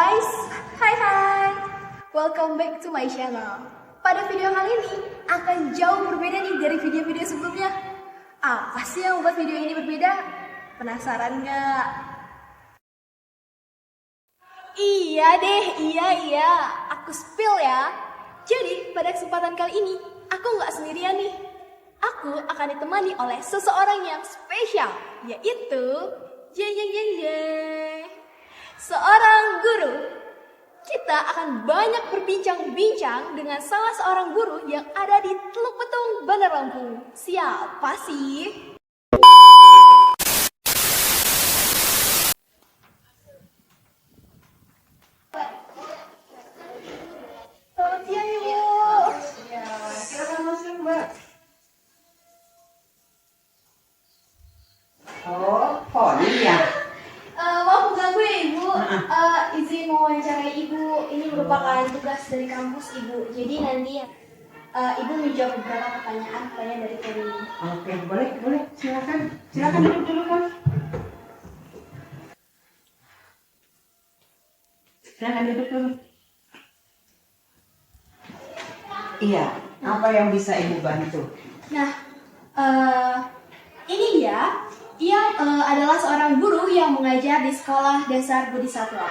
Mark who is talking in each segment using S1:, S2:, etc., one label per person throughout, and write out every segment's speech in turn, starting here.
S1: guys, hai, welcome back to my channel. Pada video kali ini akan jauh berbeda nih dari video-video sebelumnya. Apa sih yang membuat video ini berbeda? Penasaran nggak? Iya deh, iya, aku spill ya. Jadi pada kesempatan kali ini aku nggak sendirian nih. Aku akan ditemani oleh seseorang yang spesial, yaitu seorang guru. Kita akan banyak berbincang-bincang dengan salah seorang guru yang ada di Teluk Betung, Bandar Lampung. Siapa sih? Selamat siang, Ibu.
S2: Silakan masuk, Mbak. Oh iya.
S1: Maaf mengganggu ya, Ibu. Izin mewawancarai Ibu. Ini merupakan tugas dari kampus, Ibu. Jadi nanti Ibu menjawab beberapa pertanyaan dari kami.
S2: Oke, boleh. Silakan duduk dulu, kan. Silakan duduk dulu. Iya, apa yang bisa Ibu bantu?
S1: Nah, ini ia adalah seorang guru yang mengajar di Sekolah Dasar Budi Satwa.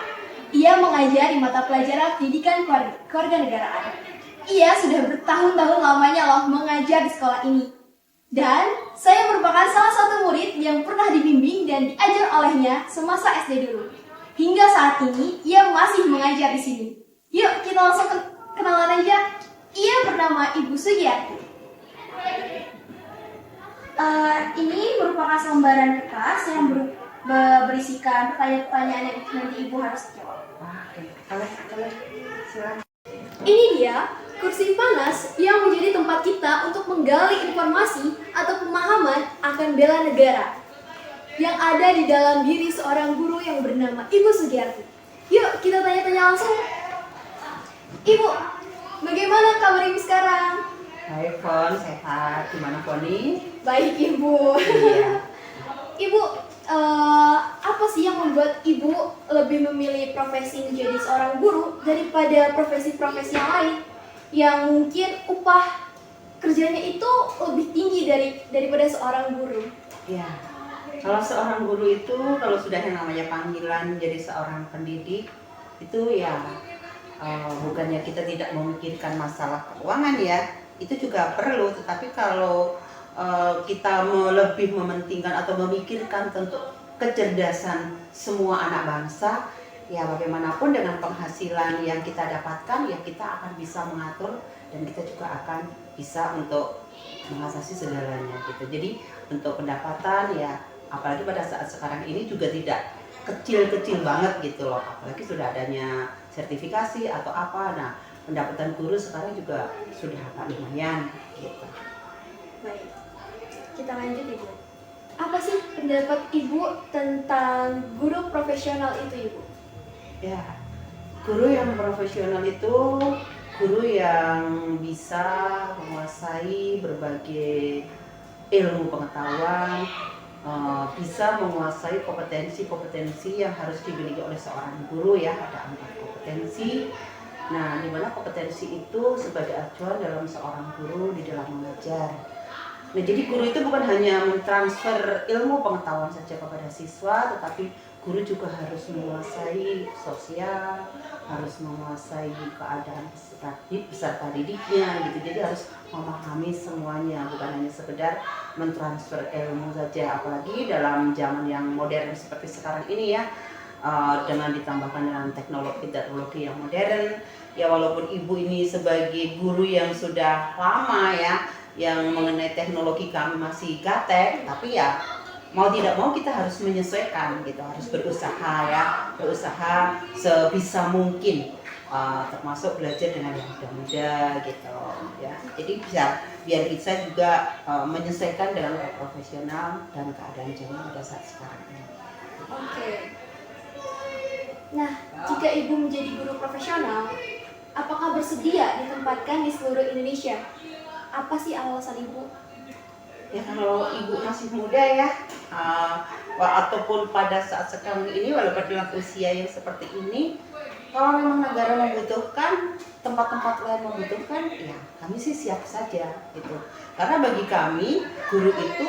S1: Ia mengajar di mata pelajaran pendidikan kewarganegaraan. Ia sudah bertahun-tahun lamanya loh mengajar di sekolah ini. Dan saya merupakan salah satu murid yang pernah dibimbing dan diajar olehnya semasa SD dulu. Hingga saat ini ia masih mengajar di sini. Yuk kita langsung kenalan aja. Ia bernama Ibu Sugiyarti. Ini merupakan selembaran kertas yang berisikan pertanyaan-pertanyaan yang nanti Ibu harus jawab.
S2: Oke, boleh. Silakan.
S1: Ini dia kursi panas yang menjadi tempat kita untuk menggali informasi atau pemahaman akan bela negara yang ada di dalam diri seorang guru yang bernama Ibu Sugiyarti. Yuk kita tanya-tanya langsung. Ibu, bagaimana kabar Ibu sekarang?
S2: Hai, Fon, sehat. Gimana, Foni?
S1: Baik, Ibu.
S2: Iya.
S1: Ibu, apa sih yang membuat Ibu lebih memilih profesi menjadi seorang guru daripada profesi-profesi yang lain yang mungkin upah kerjanya itu lebih tinggi daripada seorang guru?
S2: Ya, kalau seorang guru itu kalau sudah yang namanya panggilan jadi seorang pendidik itu ya bukannya kita tidak memikirkan masalah keuangan ya, itu juga perlu. Tetapi kalau kita lebih mementingkan atau memikirkan tentu kecerdasan semua anak bangsa, ya bagaimanapun dengan penghasilan yang kita dapatkan ya kita akan bisa mengatur dan kita juga akan bisa untuk mengatasi segalanya gitu. Jadi untuk pendapatan ya apalagi pada saat sekarang ini juga tidak kecil-kecil banget gitu loh, apalagi sudah adanya sertifikasi atau apa. Nah, pendapatan guru sekarang juga sudah agak lumayan gitu.
S1: Baik, kita lanjut Ibu. Apa sih pendapat Ibu tentang guru profesional itu, Ibu?
S2: Ya, guru yang profesional itu guru yang bisa menguasai berbagai ilmu pengetahuan, bisa menguasai kompetensi yang harus dimiliki oleh seorang guru ya. Ada 4 kompetensi. Nah, di mana kompetensi itu sebagai acuan dalam seorang guru di dalam mengajar. Nah, jadi guru itu bukan hanya mentransfer ilmu pengetahuan saja kepada siswa, tetapi guru juga harus menguasai sosial, harus menguasai keadaan peserta didiknya gitu. Jadi harus memahami semuanya, bukan hanya sekedar mentransfer ilmu saja. Apalagi dalam zaman yang modern seperti sekarang ini ya, dengan ditambahkan dengan teknologi yang modern. Ya walaupun Ibu ini sebagai guru yang sudah lama ya, yang mengenai teknologi kami masih gaptek, tapi ya mau tidak mau kita harus menyesuaikan gitu, harus berusaha sebisa mungkin, termasuk belajar dengan yang muda gitu ya. Jadi biar kita juga menyesuaikan dengan profesional dan keadaan zaman pada saat sekarang ini.
S1: Oke. Nah, jika Ibu menjadi guru profesional, apakah bersedia ditempatkan di seluruh Indonesia? Apa sih alasan Ibu?
S2: Ya kalau Ibu masih muda ya, ataupun pada saat sekarang ini walaupun dalam usia yang seperti ini, Kalau memang negara membutuhkan, tempat-tempat lain membutuhkan, ya kami sih siap saja gitu. Karena bagi kami guru itu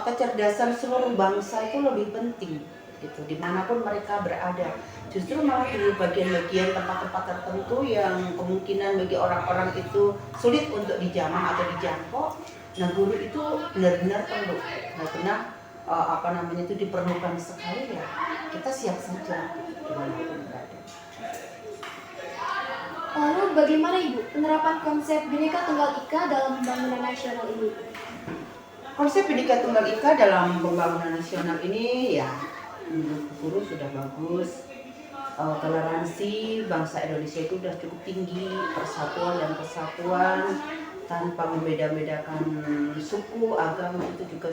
S2: kecerdasan seluruh bangsa itu lebih penting gitu, dimanapun mereka berada. Justru malah di bagian-bagian tempat-tempat tertentu yang kemungkinan bagi orang-orang itu sulit untuk dijamah atau dijangkau, nah guru itu benar-benar perlu, benar-benar itu diperlukan sekali, ya kita siap saja dimanapun berada.
S1: Lalu bagaimana Ibu penerapan konsep Bhinneka Tunggal Ika dalam pembangunan nasional ini?
S2: Konsep Bhinneka Tunggal Ika dalam pembangunan nasional ini ya menurut guru sudah bagus. Toleransi bangsa Indonesia itu sudah cukup tinggi, persatuan dan kesatuan tanpa membeda-bedakan suku, agama itu juga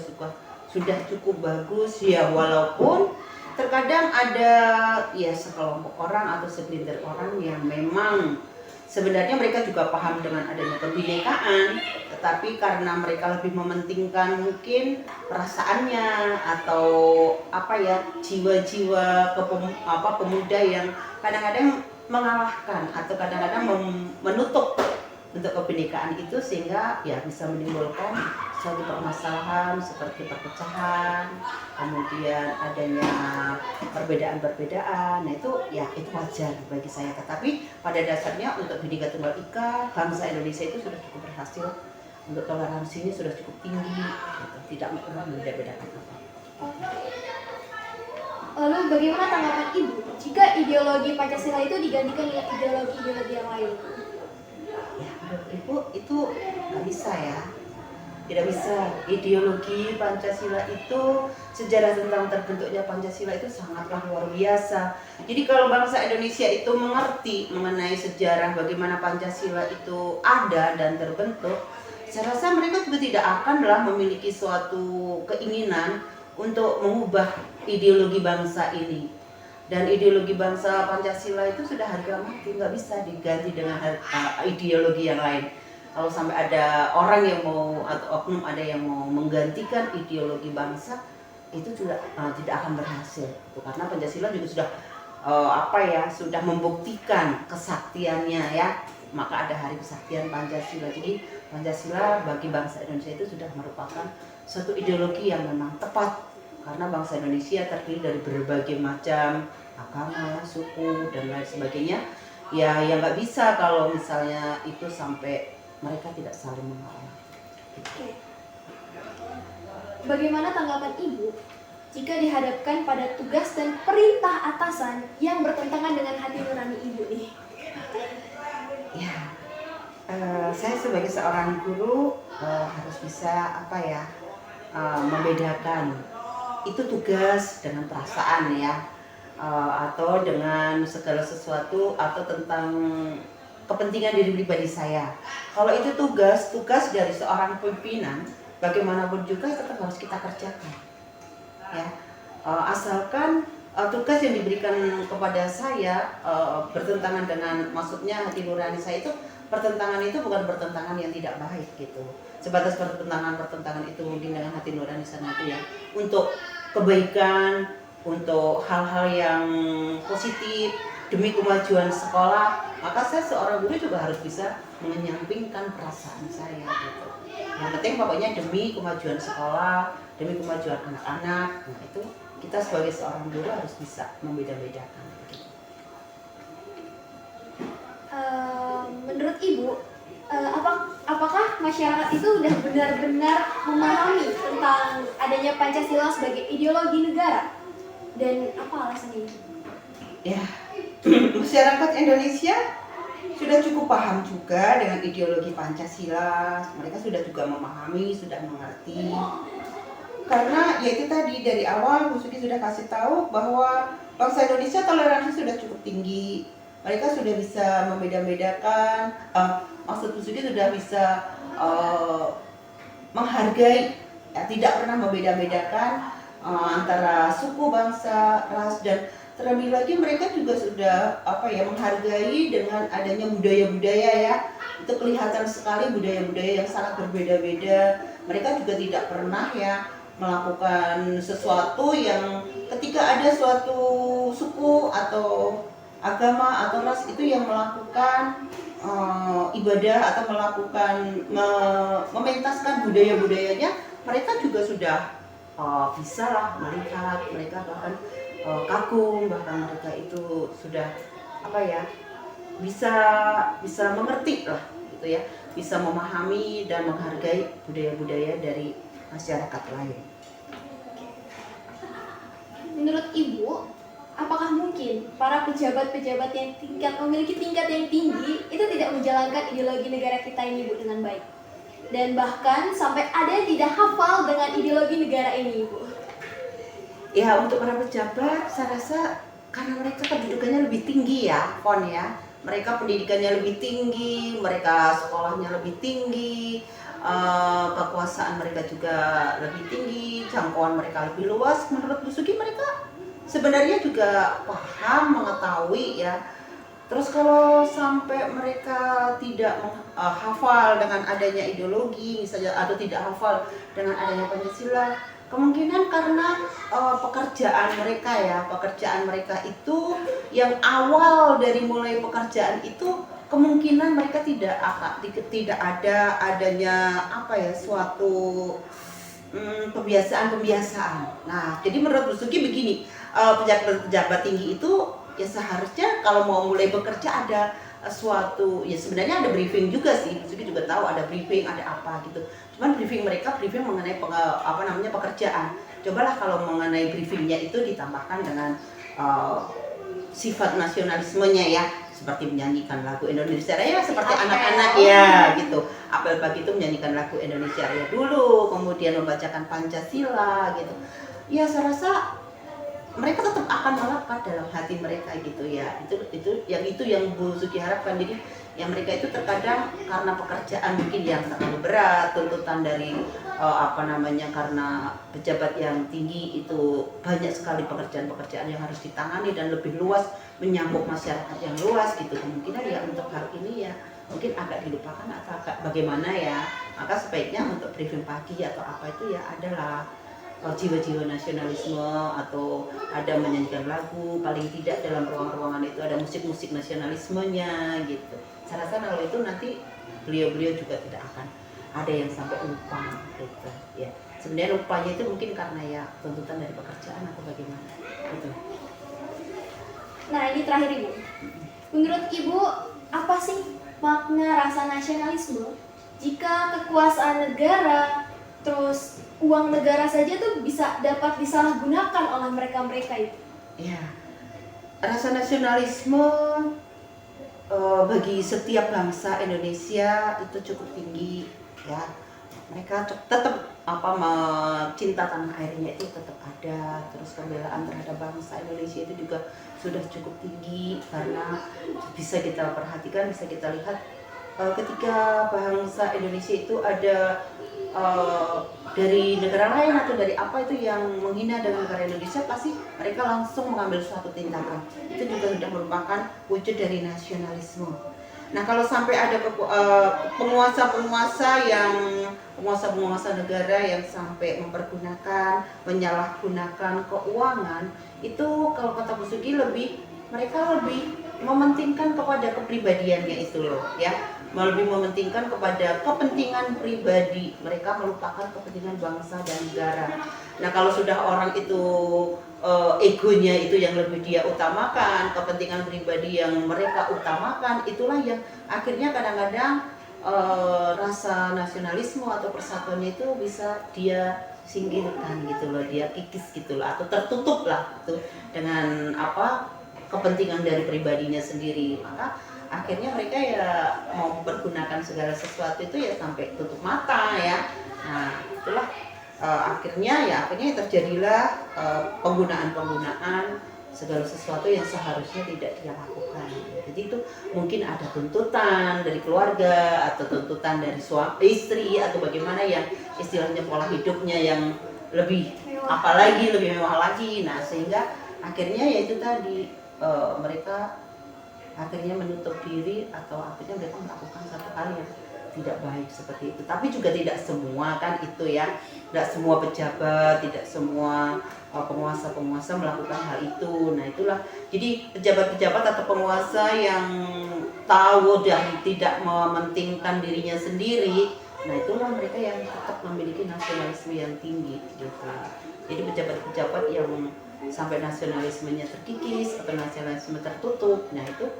S2: sudah cukup bagus ya, walaupun terkadang ada ya sekelompok orang atau segelintir orang yang memang sebenarnya mereka juga paham dengan adanya kebinekaan, tetapi karena mereka lebih mementingkan mungkin perasaannya atau jiwa-jiwa pemuda yang kadang-kadang mengalahkan atau kadang-kadang menutup untuk kebinekaan itu, sehingga ya bisa menimbulkan suatu permasalahan seperti perpecahan, kemudian adanya perbedaan-perbedaan. Nah itu wajar bagi saya. Tetapi pada dasarnya untuk Bhinneka Tunggal Ika, bangsa Indonesia itu sudah cukup berhasil, untuk toleransinya sudah cukup tinggi, gitu. Tidak pernah membeda-bedakan apa.
S1: Lalu bagaimana tanggapan Ibu jika ideologi Pancasila itu digantikan dengan ideologi-ideologi yang lain?
S2: Ya, menurut Ibu itu nggak bisa ya. Tidak bisa. Ideologi Pancasila itu, sejarah tentang terbentuknya Pancasila itu sangatlah luar biasa. Jadi kalau bangsa Indonesia itu mengerti mengenai sejarah bagaimana Pancasila itu ada dan terbentuk, saya rasa mereka juga tidak akanlah memiliki suatu keinginan untuk mengubah ideologi bangsa ini. Dan ideologi bangsa Pancasila itu sudah harga mati, nggak bisa diganti dengan ideologi yang lain. Kalau sampai ada orang yang mau atau oknum ada yang mau menggantikan ideologi bangsa, itu juga tidak akan berhasil. Karena Pancasila juga sudah sudah membuktikan kesaktiannya ya. Maka ada Hari Kesaktian Pancasila. Jadi Pancasila bagi bangsa Indonesia itu sudah merupakan suatu ideologi yang memang tepat. Karena bangsa Indonesia terdiri dari berbagai macam agama, suku, dan lain sebagainya. Ya yang nggak bisa kalau misalnya itu sampai mereka tidak saling mengenal.
S1: Oke. Bagaimana tanggapan Ibu jika dihadapkan pada tugas dan perintah atasan yang bertentangan dengan hati nurani Ibu nih?
S2: Ya, saya sebagai seorang guru harus bisa membedakan itu tugas dengan perasaan ya, atau dengan segala sesuatu atau tentang kepentingan diri pribadi saya. Kalau itu tugas dari seorang pimpinan, bagaimanapun juga tetap harus kita kerjakan. Ya, asalkan tugas yang diberikan kepada saya bertentangan dengan, maksudnya hati nurani saya itu, pertentangan itu bukan pertentangan yang tidak baik gitu. Sebatas pertentangan itu mungkin dengan hati nurani saya itu ya untuk kebaikan, untuk hal-hal yang positif demi kemajuan sekolah, maka saya seorang guru juga harus bisa menyampingkan perasaan saya gitu. Yang penting pokoknya demi kemajuan sekolah, demi kemajuan anak-anak. Nah itu kita sebagai seorang guru harus bisa membeda-bedakan.
S1: Menurut Ibu, apakah masyarakat itu sudah benar-benar memahami tentang adanya Pancasila sebagai ideologi negara? Dan apa alasannya?
S2: Ya, masyarakat Indonesia sudah cukup paham juga dengan ideologi Pancasila. Mereka sudah juga memahami, sudah mengerti. Karena ya itu tadi, dari awal Bu Sudi sudah kasih tahu bahwa bangsa Indonesia toleransi sudah cukup tinggi. Mereka sudah bisa membeda-bedakan, maksud Bu Sudi sudah bisa menghargai, ya, tidak pernah membeda-bedakan antara suku, bangsa, ras, dan terlebih lagi mereka juga sudah menghargai dengan adanya budaya-budaya ya. Itu kelihatan sekali budaya-budaya yang sangat berbeda-beda. Mereka juga tidak pernah ya melakukan sesuatu yang ketika ada suatu suku atau agama atau ras itu yang melakukan ibadah atau melakukan mementaskan budaya-budayanya, mereka juga sudah bisa lah melihat, mereka bahkan kagum, bahkan mereka itu sudah apa ya, bisa mengerti lah gitu ya, bisa memahami dan menghargai budaya-budaya dari masyarakat lain.
S1: Menurut Ibu, apakah mungkin para pejabat-pejabat yang memiliki tingkat yang tinggi itu tidak menjalankan ideologi negara kita ini, Bu, dengan baik? Dan bahkan sampai ada yang tidak hafal dengan ideologi negara ini, Bu.
S2: Ya, untuk para pejabat, saya rasa karena mereka kedudukannya lebih tinggi ya, Pon ya. Mereka pendidikannya lebih tinggi, mereka sekolahnya lebih tinggi, kekuasaan mereka juga lebih tinggi, jangkauan mereka lebih luas. Menurut Bu Sugi, mereka sebenarnya juga paham, mengetahui ya. Terus kalau sampai mereka tidak hafal dengan adanya ideologi misalnya, atau tidak hafal dengan adanya Pancasila, kemungkinan karena pekerjaan mereka itu yang awal dari mulai pekerjaan itu kemungkinan mereka tidak ada adanya suatu pembiasaan. Nah, jadi menurut Bu Sugi begini, pejabat tinggi itu ya seharusnya kalau mau mulai bekerja ada suatu, ya sebenarnya ada briefing juga sih, Bu Sugi juga tahu ada briefing, ada apa gitu. Cuman briefing mengenai pekerjaan. Cobalah kalau mengenai briefingnya itu ditambahkan dengan sifat nasionalismenya ya, seperti menyanyikan lagu Indonesia Raya seperti anak-anak ya gitu. Apel pagi itu menyanyikan lagu Indonesia Raya dulu, kemudian membacakan Pancasila gitu. Ya saya rasa mereka tetap akan melekat dalam hati mereka gitu ya. Itu yang Bu Sugi harapkan. Jadi yang mereka itu terkadang karena pekerjaan mungkin yang terlalu berat, tuntutan dari karena pejabat yang tinggi itu banyak sekali pekerjaan-pekerjaan yang harus ditangani dan lebih luas, menyangkut masyarakat yang luas gitu. Kemungkinan ya untuk hal ini ya mungkin agak dilupakan atau agak bagaimana ya. Maka sebaiknya untuk briefing pagi atau apa itu ya adalah jiwa-jiwa nasionalisme, atau ada menyanyikan lagu, paling tidak dalam ruang-ruangan itu ada musik-musik nasionalismenya gitu. Saya rasa kalau itu nanti beliau-beliau juga tidak akan ada yang sampai lupa gitu ya. Sebenarnya lupanya itu mungkin karena ya tuntutan dari pekerjaan atau bagaimana gitu.
S1: Nah, ini terakhir Ibu. Menurut Ibu, apa sih makna rasa nasionalisme jika kekuasaan negara terus uang negara saja tuh bisa dapat disalahgunakan oleh mereka-mereka itu?
S2: Ya, rasa nasionalisme bagi setiap bangsa Indonesia itu cukup tinggi ya. Mereka tetap cinta tanah airnya itu tetap ada, terus pembelaan terhadap bangsa Indonesia itu juga sudah cukup tinggi, karena bisa kita perhatikan, bisa kita lihat ketika bangsa Indonesia itu ada dari negara lain atau dari apa itu yang menghina dengan negara Indonesia, pasti mereka langsung mengambil suatu tindakan. Itu juga sudah merupakan wujud dari nasionalisme. Nah, kalau sampai ada penguasa negara yang sampai menyalahgunakan keuangan, itu kalau kata Bu Sugi mereka lebih mementingkan kepada kepribadiannya itu loh ya, lebih mementingkan kepada kepentingan pribadi, mereka melupakan kepentingan bangsa dan negara. Nah, kalau sudah orang itu egonya itu yang lebih dia utamakan, kepentingan pribadi yang mereka utamakan, itulah yang akhirnya kadang-kadang rasa nasionalisme atau persatuannya itu bisa dia singkirkan gitu loh, dia kikis gitu loh, atau tertutup lah itu dengan kepentingan dari pribadinya sendiri. Maka akhirnya mereka ya mau mempergunakan segala sesuatu itu ya sampai tutup mata ya. Nah, itulah akhirnya terjadilah penggunaan segala sesuatu yang seharusnya tidak dia lakukan. Jadi itu mungkin ada tuntutan dari keluarga atau tuntutan dari suami istri atau bagaimana yang istilahnya pola hidupnya yang lebih lebih mewah lagi. Nah, sehingga akhirnya ya itu tadi mereka akhirnya menutup diri atau akhirnya mereka melakukan satu hal yang tidak baik seperti itu. Tapi juga tidak semua kan itu ya, tidak semua pejabat, tidak semua penguasa-penguasa melakukan hal itu. Nah itulah, jadi pejabat-pejabat atau penguasa yang tahu dan tidak mementingkan dirinya sendiri, nah itulah mereka yang tetap memiliki nasionalisme yang tinggi gitu. Jadi pejabat-pejabat yang sampai nasionalismenya terkikis atau nasionalisme tertutup, nah itu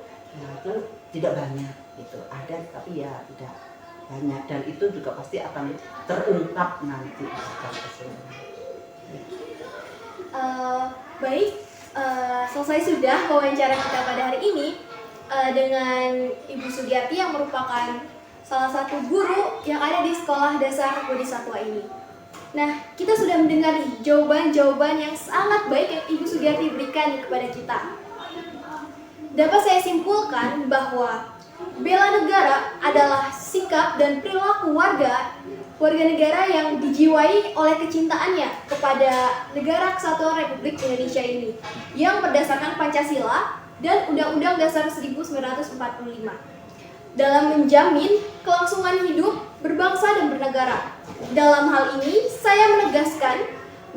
S2: tidak banyak gitu. Ada tapi ya tidak banyak, dan itu juga pasti akan terungkap nanti secara keseluruhan.
S1: Baik, selesai sudah wawancara kita pada hari ini dengan Ibu Sugiarti yang merupakan salah satu guru yang ada di Sekolah Dasar Bodhisatwa ini. Nah, kita sudah mendengar nih jawaban-jawaban yang sangat baik yang Ibu Sugiarti berikan kepada kita. Dapat saya simpulkan bahwa bela negara adalah sikap dan perilaku warga negara yang dijiwai oleh kecintaannya kepada Negara Kesatuan Republik Indonesia ini yang berdasarkan Pancasila dan Undang-Undang Dasar 1945 dalam menjamin kelangsungan hidup berbangsa dan bernegara. Dalam hal ini saya menegaskan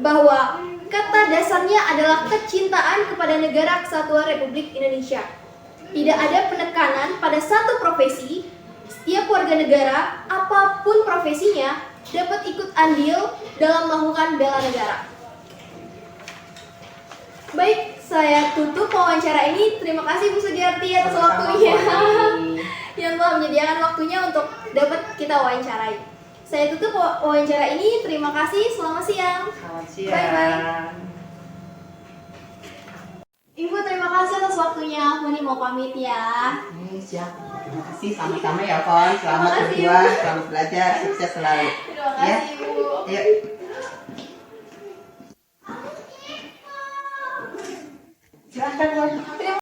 S1: bahwa kata dasarnya adalah kecintaan kepada Negara Kesatuan Republik Indonesia. Tidak ada penekanan pada satu profesi. Setiap warga negara, apapun profesinya, dapat ikut andil dalam melakukan bela negara. Baik, saya tutup wawancara ini. Terima kasih Bu Sugiarti atas waktunya yang telah menyediakan waktunya untuk dapat kita wawancarai. Saya tutup wawancara ini. Terima kasih. Selamat siang.
S2: Selamat siang.
S1: Bye-bye. Ibu, terima kasih atas waktunya. Aku nih mau pamit ya.
S2: Siap. Terima kasih sama-sama ya Kon. Selamat
S1: Terima kasih,
S2: berjuang,
S1: Bu.
S2: selamat belajar, sukses selalu.
S1: Terima kasih, Bu.
S2: Yuk. Silahkan Kon.